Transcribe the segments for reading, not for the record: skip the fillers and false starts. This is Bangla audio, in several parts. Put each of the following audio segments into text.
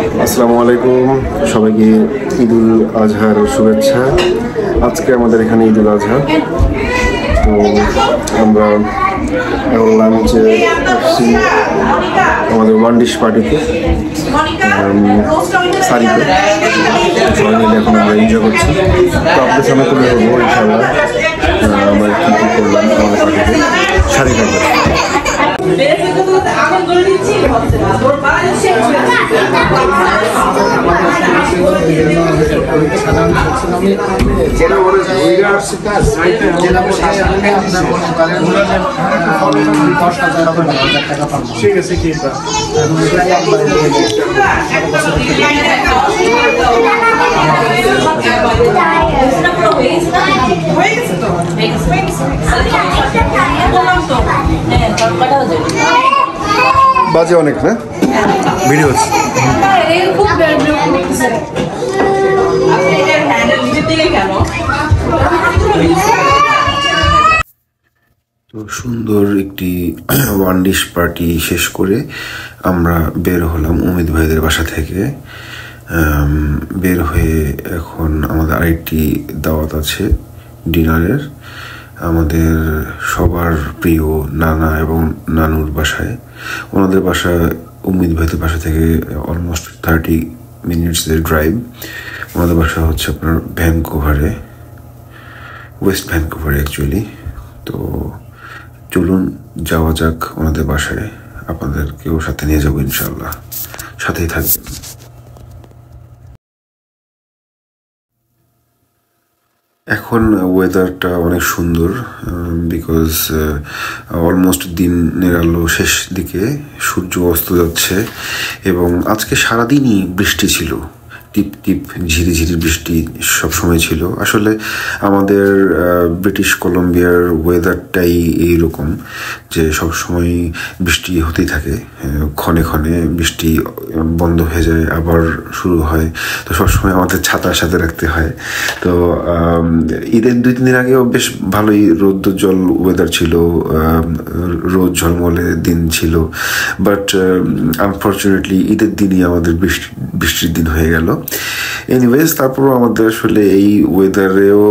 আসসালামু আলাইকুম, সবাইকে ঈদুল আজহার শুভেচ্ছা। আজকে আমাদের এখানে ঈদুল আজহা, তো আমরা এখন লাঞ্চে আসছি আমাদের ওয়ান ডিশ পার্টিতে সারিতে। সবাই মিলে এখন আমরা এনজয় করছি। তো আপনাদের সামনে তুলে ধরবো ইনশাআল্লাহ আমরা কী কী করলাম আমাদের পার্টিতে সারি থাকবে। ঠিক আছে কি বাজে অনেক না ভিডিও হচ্ছে। তো সুন্দর একটি ওয়ান ডিশ পার্টি শেষ করে আমরা বের হলাম উমিদ ভাইদের বাসা থেকে। বের হয়ে এখন আমাদের আরেকটি দাওয়াত আছে ডিনারের, আমাদের সবার প্রিয় নানা এবং নানুর বাসায়। ওনাদের বাসা উমিদ ভাইদের বাসা থেকে অলমোস্ট 30 মিনিটসের ড্রাইভ। ওনাদের বাসা হচ্ছে আপনার ভ্যানকুভারে, ওয়েস্ট ভ্যানকুভারে অ্যাকচুয়ালি। তো চলুন যাওয়া যাক ওনাদের বাসায়, আপনাদেরকেও সাথে নিয়ে যাবো ইনশাল্লাহ, সাথেই থাকবেন। এখন ওয়েদারটা অনেক সুন্দর, বিকজ অলমোস্ট দিনের আলো শেষ দিকে, সূর্য অস্ত যাচ্ছে এবং আজকে সারাদিনই বৃষ্টি ছিল, টিপ টিপ ঝিরিঝিরি বৃষ্টি সবসময় ছিল। আসলে আমাদের ব্রিটিশ কলম্বিয়ার ওয়েদারটাই এইরকম যে সবসময় বৃষ্টি হতেই থাকে, ক্ষণে ক্ষণে বৃষ্টি বন্ধ হয়ে যায় আবার শুরু হয়। তো সবসময় আমাদের ছাতার সাথে রাখতে হয়। তো ঈদের 2-3 দিন আগেও বেশ ভালোই রৌদ্রোজ্জ্বল ওয়েদার ছিল, রোদ ঝলমলে দিন ছিল, বাট আনফর্চুনেটলি ঈদের দিনই আমাদের বৃষ্টির দিন হয়ে গেল। এনিওয়েজ, তারপরও আমাদের আসলে এই ওয়েদারেও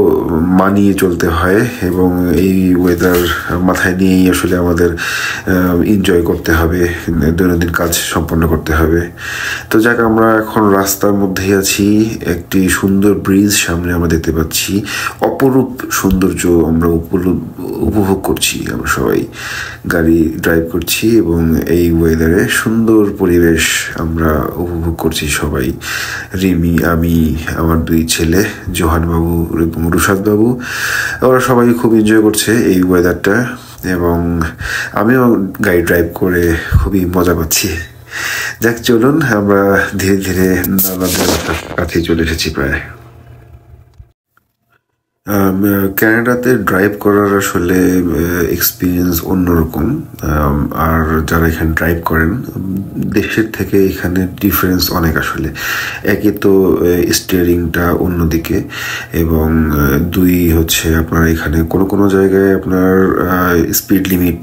মানিয়ে চলতে হয় এবং এই ওয়েদার মাথায় নিয়েই আসলে আমাদের এনজয় করতে হবে, দৈনন্দিন কাজ সম্পন্ন করতে হবে। তো যাক, আমরা এখন রাস্তার মধ্যেই আছি, একটি সুন্দর ব্রিজ সামনে আমরা দেখতে পাচ্ছি, অপরূপ সৌন্দর্য আমরা উপভোগ করছি। আমরা সবাই গাড়ি ড্রাইভ করছি এবং এই ওয়েদারে সুন্দর পরিবেশ আমরা উপভোগ করছি সবাই। রিমি, আমি, আমার 2 ছেলে জোহান বাবু এবং রুশাদ বাবু, ওরা সবাই খুব এনজয় করছে এই ওয়েদারটা এবং আমিও গাড়ি ড্রাইভ করে খুবই মজা পাচ্ছি। যাক, চলুন আমরা ধীরে ধীরে নানাদের কাছে চলে এসেছি প্রায়। ক্যানাডাতে ড্রাইভ করার আসলে এক্সপিরিয়েন্স অন্যরকম। আর যারা এখানে ড্রাইভ করেন দেশের থেকে এখানে ডিফারেন্স অনেক আসলে। একে তো স্টিয়ারিংটা অন্যদিকে এবং 2 হচ্ছে আপনার এখানে কোনো জায়গায় আপনার স্পিড লিমিট,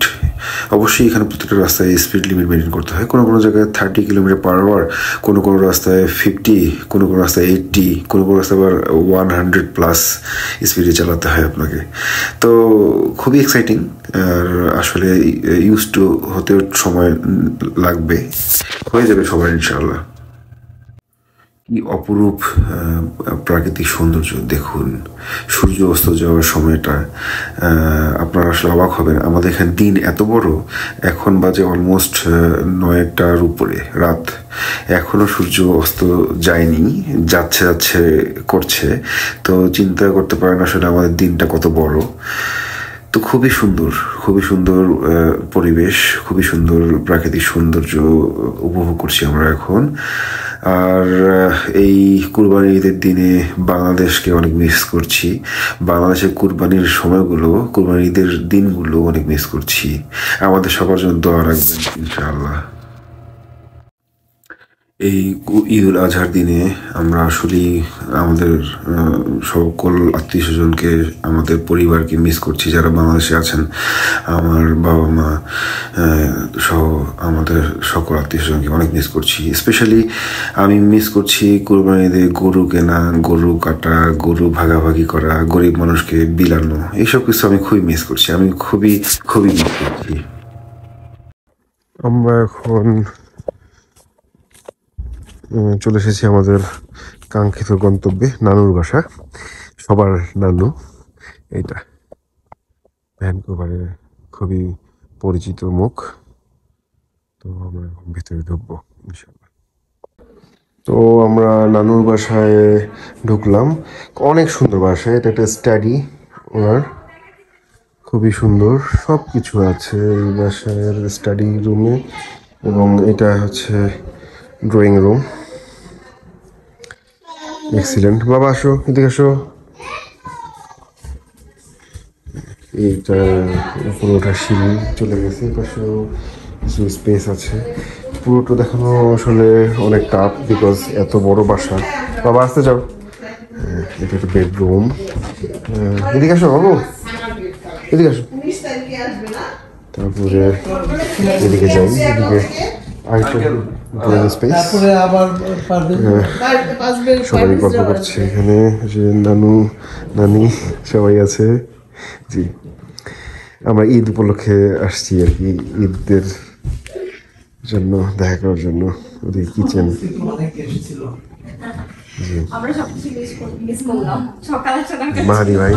অবশ্যই এখানে প্রত্যেকটা রাস্তায় স্পিড লিমিট মেনটেন করতে হয়। কোনো জায়গায় 30 কিলোমিটার/আওয়ার, কোনো রাস্তায় 50, কোনো রাস্তায় 80, কোনো রাস্তায় আবার 100+ স্পিডে চালাতে হয় আপনাকে। তো খুবই এক্সাইটিং, আর আসলে ইউজ টু হতে সময় লাগবে, হয়ে যাবে সবার ইনশাআল্লাহ। কি অপরূপ প্রাকৃতিক সৌন্দর্য দেখুন, সূর্য অস্ত যাওয়ার সময়টা আপনারা আসলে অবাক হবেন। আমাদের এখানে দিন এত বড়, এখন বাজে অলমোস্ট 9টার উপরে রাত, এখনো সূর্য অস্ত যায়নি, যাচ্ছে করছে। তো চিন্তা করতে পারেন আসলে আমাদের দিনটা কত বড়। তো খুবই সুন্দর পরিবেশ, খুবই সুন্দর প্রাকৃতিক সৌন্দর্য উপভোগ করছি আমরা এখন। আর এই কুরবানির ঈদের দিনে বাংলাদেশকে অনেক মিস করছি, বাংলাদেশের কুরবানির সময়গুলো, কুরবানির ঈদের দিনগুলো অনেক মিস করছি। আমাদের সবার জন্য দোয়া রাখবেন ইনশাআল্লাহ। এই ঈদ উল আজহার দিনে আমরা আসলেই আমাদের সকল আত্মীয় স্বজনকে, আমাদের পরিবারকে মিস করছি যারা বাংলাদেশে আছেন। আমার বাবা মা সহ আমাদের সকল আত্মীয় স্বজনকে অনেক মিস করছি। স্পেশালি আমি মিস করছি কোরবানি ঈদে গরু কেনা, গরু কাটা, গরু ভাগাভাগি করা, গরিব মানুষকে বিলানো, এইসব কিছু আমি খুবই মিস করছি। আমি খুবই খুবই মিস করছি। আমরা এখন চলে এসেছি আমাদের কাঙ্ক্ষিত গন্তব্যে, নানুর বাসা। সবার নানু এইটা, ভ্যানকুভারে খুবই পরিচিত মুখ। তো আমরা এখন ভেতরে ঢুকবো ইনশাল্লাহ। তো আমরা নানুর বাসায় ঢুকলাম। অনেক সুন্দর বাসা, এটা একটা স্টাডি ওনার, খুবই সুন্দর সব কিছু আছে এই বাসার স্টাডি রুমে। এবং এটা হচ্ছে ড্রয়িং রুম। এক্সিলেন্ট। বাবা আসো, এদিকে আসো। এইটা পুরোটা সিঁড়ি চলে গেছে, পাশেও কিছু স্পেস আছে। পুরোটা দেখানো আসলে অনেক টাফ, বিকজ এত বড় বাসা। বাবা আসতে যাও। এটা একটা বেডরুম। এদিকে আসো বাবু, এদিকে আসো। তারপরে এদিকে যাই, এদিকে সবাই গল্প করছে এখানে, যে নানু নানি সবাই আছে। জি, আমরা ঈদ উপলক্ষে আসছি আর কি, ঈদের জন্য দেখা করার জন্য। ওদের কিচেন। জি, মাহাদি ভাই,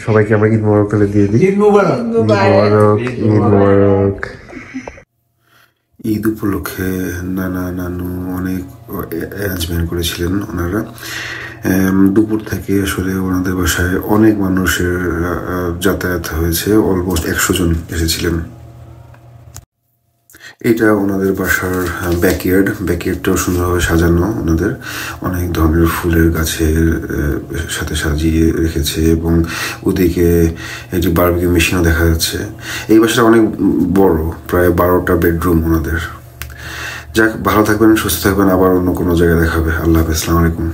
সবাইকে আমরা ঈদ মোবারক তাহলে দিয়ে দিই। ঈদ মোবারক, ঈদ মোবারক। ঈদ উপলক্ষে নানা নানু অনেক অ্যারেঞ্জমেন্ট করেছিলেন ওনারা। দুপুর থেকে আসলে ওনাদের বাসায় অনেক মানুষের যাতায়াত হয়েছে, অলমোস্ট 100 জন এসেছিলেন। এটা ওনাদের বাসার ব্যাকইয়ার্ডটাও সুন্দরভাবে সাজানো। ওনাদের অনেক ধরনের ফুলের গাছের সাথে সাজিয়ে রেখেছে, এবং ওদিকে এই যে বারবিকিউ মেশিনও দেখা যাচ্ছে। এই বাসাটা অনেক বড়, প্রায় 12টা বেডরুম ওনাদের। যাক, ভালো থাকবেন, সুস্থ থাকবেন, আবার অন্য কোনো জায়গায় দেখা হবে। আল্লাহ হাফেজ, আসসালামু আলাইকুম।